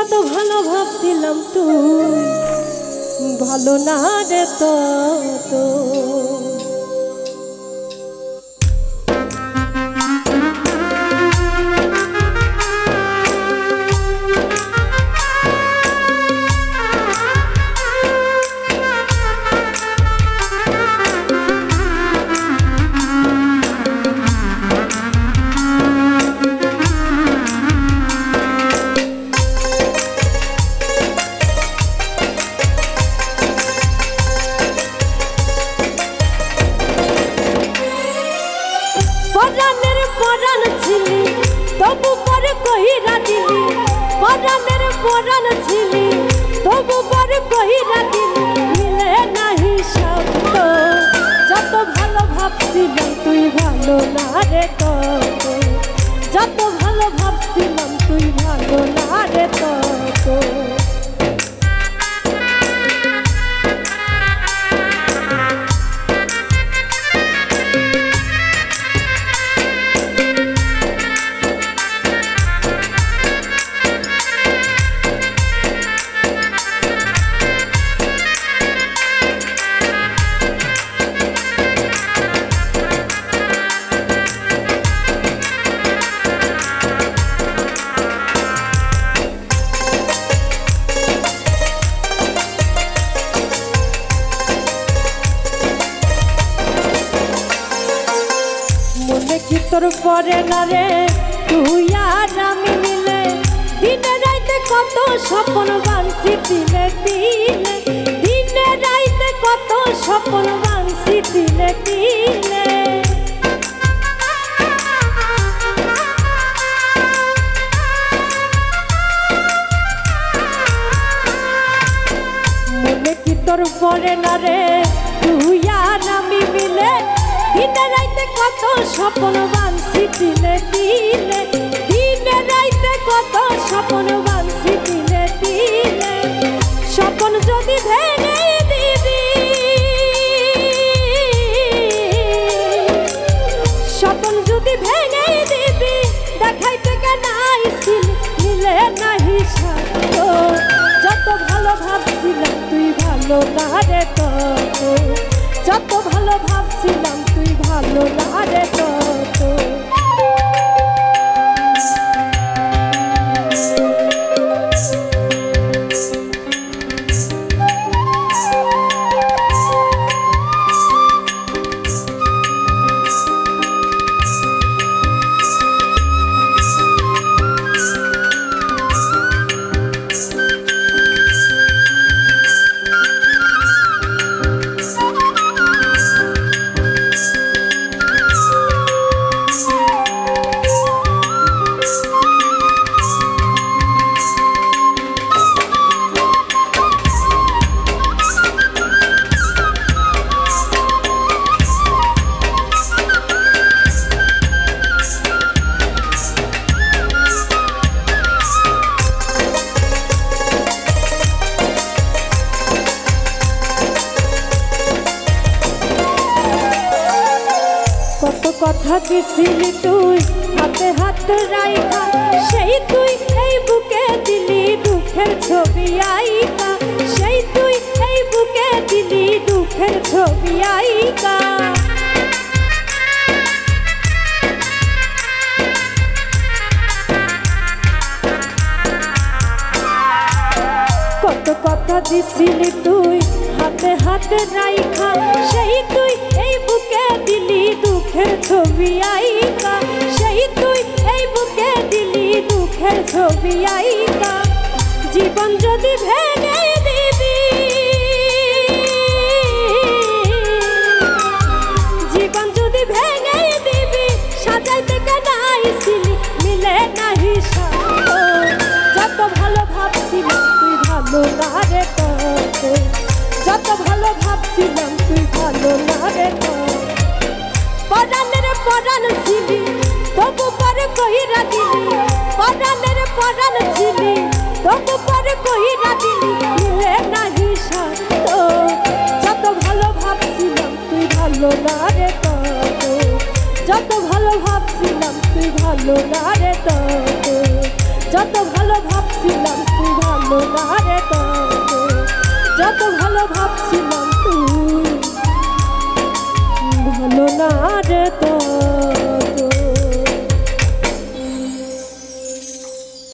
যত ভালো ভাবছিলাম তুই ভালো না রে তত তবু পরে কহিরা দিলি পরাণের পরাণ ছিলি তবু পরে কহিরা দিলি মিলে নাহি শব্দ যত ভালো ভাবছিলাম তুই ভালো না রে তত যত ভালো ভাবছিলাম তুই ভালো না রে তত তোর পরে না রে তুই আর আমি মিলে দিনে রাইতে কত স্বপ্ন বানছি দিলে দিলে দিনে রাইতে কত স্বপ্ন বানছি দিলে দিলে মনে কি তোর পরে না রে তুই আর আমি মিলে দিনে রাইতে কত স্বপ্ন বানছি দিলে দিলে দিনে রাইতে কত স্বপ্ন বানছি দিলে দিলে স্বপ্ন যদি ভেঙে দিবি স্বপ্ন যদি ভেঙে দিবি দেখাইতে কেন আইছিল মিলে নাহি সাথ যত ভালো ভাবছিলাম তুই ভালো না রে তত যত ভালো ভাবছিলাম তুই ভালো না রে তত কথা দিছিলি তুই হাতে হাত রাইখা সেই তুই এই বুকে দিলি দুঃখের ছবি আইকা সেই তুই এই বুকে দিলি দুঃখের ছবি আইকা কত কথা দিছিলি তুই হাতে হাতে রাইখা সেই তুই এই বুকে দিলি দুঃখের ছবি আইকা সেই তুই এই বুকে দিলি দুঃখের ছবি আইকা জীবন যদি ভেঙে দিবি জীবন যদি ভেঙে দিবি সাজাইতে কেন আইছিলি মিলে নাহি সাথ যত ভালো ভাবছিলাম তুই ভালো না রে তত যত ভালো ভাবছিলাম তুই ভালো না রে পরাণের পরাণ ছিলি তবু পরে কহিরা দিলি পরাণের পরাণ ছিলি তবু পরে কহিরা দিলি মিলে নাহি সাথ যত ভালো ভাবছিলাম তুই ভালো না রে তত যত ভালো ভাবছিলাম তুই ভালো না রে তত যত ভালো ভাবছিলাম তুই ভালো না রে তবে, যত ভালো ভাব